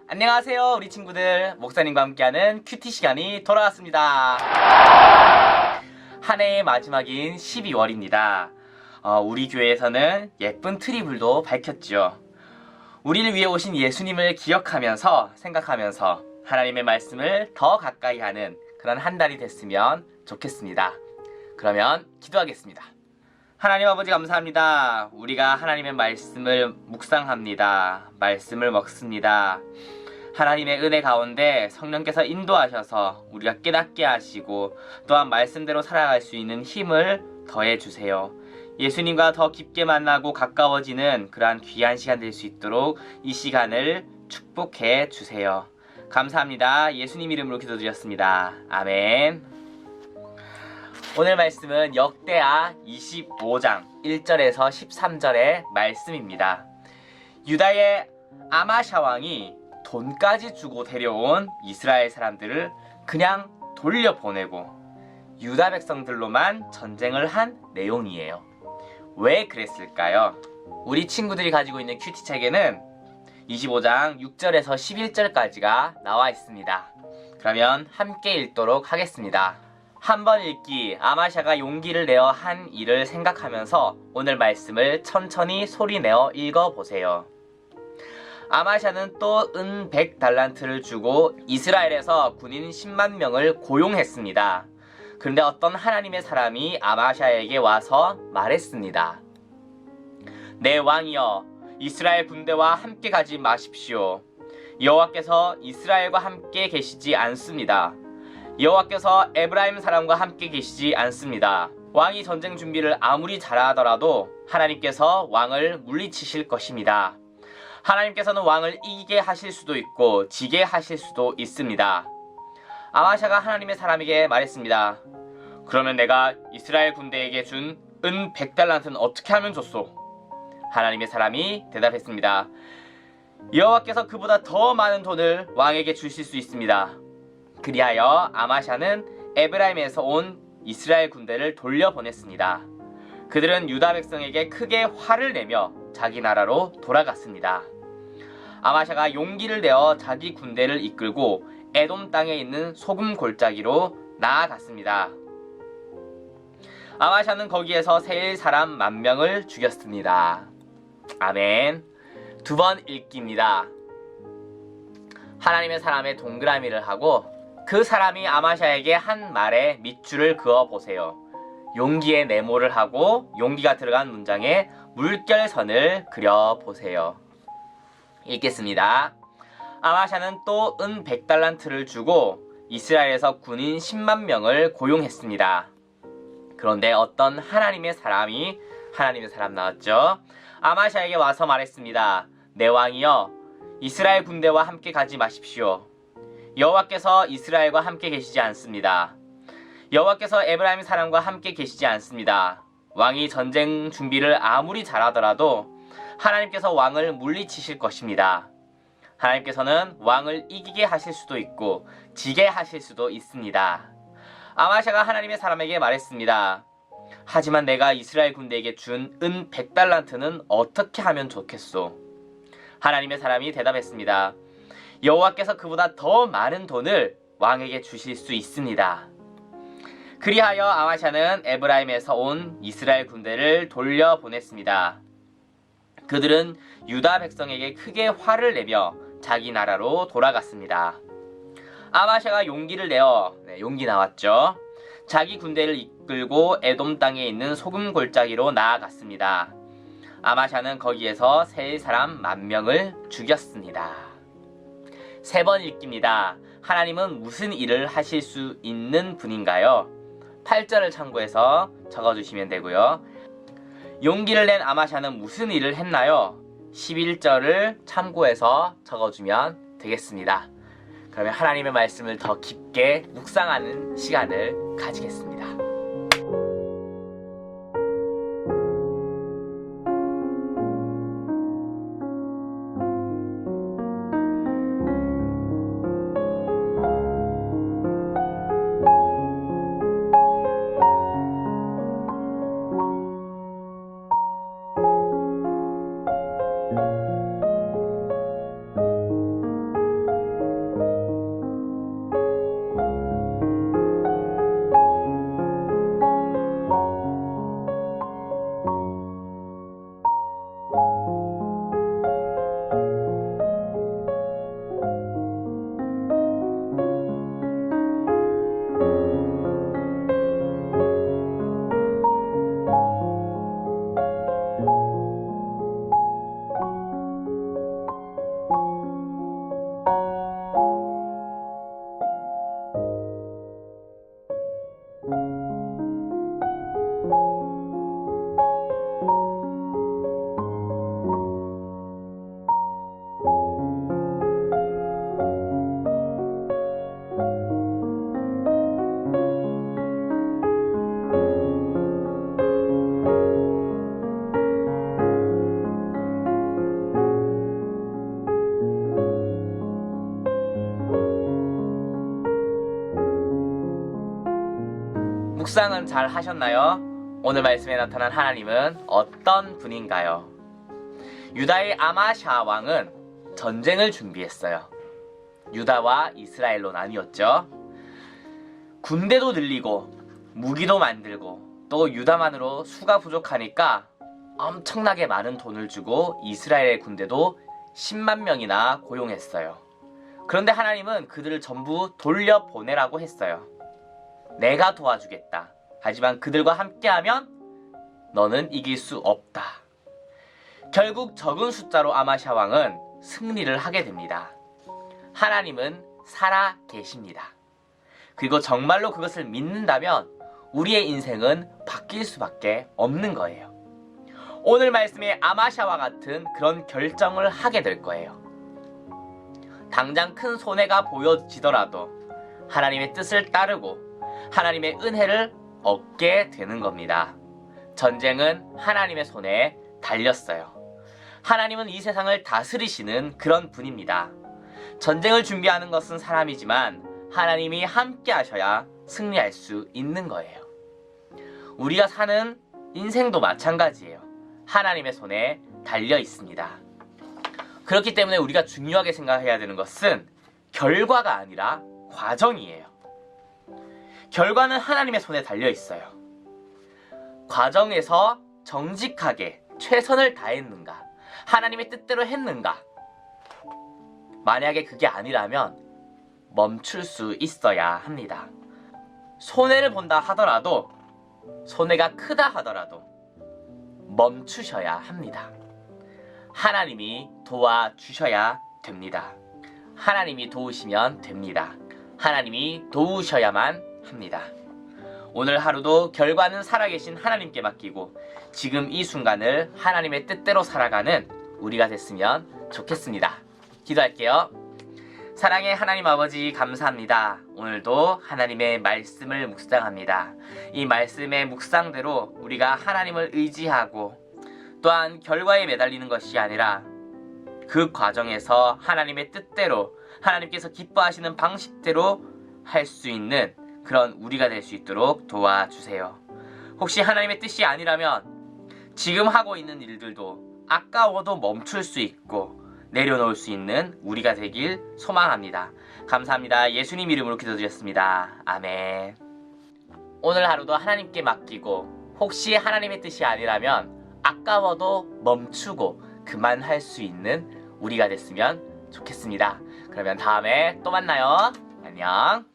안녕하세요, 우리 친구들. 목사님과 함께하는 큐티 시간이 돌아왔습니다. 한 해의 마지막인 12월입니다. 우리 교회에서는 예쁜 트리불도 밝혔죠. 우리를 위해 오신 예수님을 기억하면서 생각하면서 하나님의 말씀을 더 가까이 하는 그런 한 달이 됐으면 좋겠습니다. 그러면 기도하겠습니다. 하나님 아버지 감사합니다. 우리가 하나님의 말씀을 묵상합니다. 말씀을 먹습니다. 하나님의 은혜 가운데 성령께서 인도하셔서 우리가 깨닫게 하시고 또한 말씀대로 살아갈 수 있는 힘을 더해 주세요. 예수님과 더 깊게 만나고 가까워지는 그러한 귀한 시간 될 수 있도록 이 시간을 축복해 주세요. 감사합니다. 예수님 이름으로 기도드렸습니다. 아멘. 오늘 말씀은 역대하 25장 1절에서 13절의 말씀입니다. 유다의 아마샤 왕이 돈까지 주고 데려온 이스라엘 사람들을 그냥 돌려보내고 유다 백성들로만 전쟁을 한 내용이에요. 왜 그랬을까요? 우리 친구들이 가지고 있는 큐티 책에는 25장 6절에서 11절까지가 나와 있습니다. 그러면 함께 읽도록 하겠습니다. 한번 읽기. 아마샤가 용기를 내어 한 일을 생각하면서 오늘 말씀을 천천히 소리내어 읽어보세요. 아마샤는 또 은 100달란트를 주고 이스라엘에서 군인 10만 명을 고용했습니다. 그런데 어떤 하나님의 사람이 아마샤에게 와서 말했습니다. 내 왕이여, 이스라엘 군대와 함께 가지 마십시오. 여호와께서 이스라엘과 함께 계시지 않습니다. 여호와께서 에브라임 사람과 함께 계시지 않습니다. 왕이 전쟁 준비를 아무리 잘하더라도 하나님께서 왕을 물리치실 것입니다. 하나님께서는 왕을 이기게 하실 수도 있고 지게 하실 수도 있습니다. 아마샤가 하나님의 사람에게 말했습니다. 그러면 내가 이스라엘 군대에게 준 은 100달란트는 어떻게 하면 좋소? 하나님의 사람이 대답했습니다. 여호와께서 그보다 더 많은 돈을 왕에게 주실 수 있습니다. 그리하여 아마샤는 에브라임에서 온 이스라엘 군대를 돌려보냈습니다. 그들은 유다 백성에게 크게 화를 내며 자기 나라로 돌아갔습니다. 아마샤가 용기를 내어 자기 군대를 이끌고 에돔 땅에 있는 소금 골짜기로 나아갔습니다. 아마샤는 거기에서 세일 사람 10,000명을 죽였습니다. 아멘. 두 번 읽기입니다. 하나님의 사람의 동그라미를 하고 그 사람이 아마샤에게 한 말에 밑줄을 그어보세요. 용기에 네모를 하고 용기가 들어간 문장에 물결선을 그려보세요. 읽겠습니다. 아마샤는 또 은 100달란트를 주고 이스라엘에서 군인 10만 명을 고용했습니다. 그런데 어떤 하나님의 사람이 하나님의 사람 나왔죠. 아마샤에게 와서 말했습니다. 내 왕이여, 이스라엘 군대와 함께 가지 마십시오. 여호와께서 이스라엘과 함께 계시지 않습니다. 여호와께서 에브라임 사람과 함께 계시지 않습니다. 왕이 전쟁 준비를 아무리 잘하더라도 하나님께서 왕을 물리치실 것입니다. 하나님께서는 왕을 이기게 하실 수도 있고 지게 하실 수도 있습니다. 아마샤가 하나님의 사람에게 말했습니다. 하지만 내가 이스라엘 군대에게 준 은 100달란트는 어떻게 하면 좋겠소? 하나님의 사람이 대답했습니다. 여호와께서 그보다 더 많은 돈을 왕에게 주실 수 있습니다. 그리하여 아마샤는 에브라임에서 온 이스라엘 군대를 돌려보냈습니다. 그들은 유다 백성에게 크게 화를 내며 자기 나라로 돌아갔습니다. 아마샤가 용기를 내어 용기 나왔죠. 자기 군대를 이끌고 에돔 땅에 있는 소금 골짜기로 나아갔습니다. 아마샤는 거기에서 세일 사람 10,000명을 죽였습니다. 세 번 읽기입니다. 하나님은 무슨 일을 하실 수 있는 분인가요? 8절을 참고해서 적어주시면 되고요. 용기를 낸 아마샤는 무슨 일을 했나요? 11절을 참고해서 적어주면 되겠습니다. 그러면 하나님의 말씀을 더 깊게 묵상하는 시간을 가지겠습니다. 묵상은 잘 하셨나요? 오늘 말씀에 나타난 하나님은 어떤 분인가요? 유다의 아마샤 왕은 전쟁을 준비했어요. 유다와 이스라엘로 나뉘었죠. 군대도 늘리고 무기도 만들고 또 유다만으로 수가 부족하니까 엄청나게 많은 돈을 주고 이스라엘 군대도 10만 명이나 고용했어요. 그런데 하나님은 그들을 전부 돌려보내라고 했어요. 내가 도와주겠다. 하지만 그들과 함께하면 너는 이길 수 없다. 결국 적은 숫자로 아마샤 왕은 승리를 하게 됩니다. 하나님은 살아 계십니다. 그리고 정말로 그것을 믿는다면 우리의 인생은 바뀔 수밖에 없는 거예요. 오늘 말씀의 아마샤와 같은 그런 결정을 하게 될 거예요. 당장 큰 손해가 보여지더라도 하나님의 뜻을 따르고 하나님의 은혜를 얻게 되는 겁니다. 전쟁은 하나님의 손에 달렸어요. 하나님은 이 세상을 다스리시는 그런 분입니다. 전쟁을 준비하는 것은 사람이지만 하나님이 함께 하셔야 승리할 수 있는 거예요. 우리가 사는 인생도 마찬가지예요. 하나님의 손에 달려 있습니다. 그렇기 때문에 우리가 중요하게 생각해야 되는 것은 결과가 아니라 과정이에요. 결과는 하나님의 손에 달려 있어요. 과정에서 정직하게 최선을 다했는가? 하나님의 뜻대로 했는가? 만약에 그게 아니라면 멈출 수 있어야 합니다. 손해를 본다 하더라도, 손해가 크다 하더라도 멈추셔야 합니다. 하나님이 도와주셔야 됩니다. 하나님이 도우시면 됩니다. 하나님이 도우셔야만 합니다. 오늘 하루도 결과는 살아계신 하나님께 맡기고 지금 이 순간을 하나님의 뜻대로 살아가는 우리가 됐으면 좋겠습니다. 기도할게요. 사랑의 하나님 아버지 감사합니다. 오늘도 하나님의 말씀을 묵상합니다. 이 말씀의 묵상대로 우리가 하나님을 의지하고 또한 결과에 매달리는 것이 아니라 그 과정에서 하나님의 뜻대로 하나님께서 기뻐하시는 방식대로 할 수 있는 그런 우리가 될 수 있도록 도와주세요. 혹시 하나님의 뜻이 아니라면 지금 하고 있는 일들도 아까워도 멈출 수 있고 내려놓을 수 있는 우리가 되길 소망합니다. 감사합니다. 예수님 이름으로 기도드렸습니다. 아멘. 오늘 하루도 하나님께 맡기고 혹시 하나님의 뜻이 아니라면 아까워도 멈추고 그만할 수 있는 우리가 됐으면 좋겠습니다. 그러면 다음에 또 만나요. 안녕.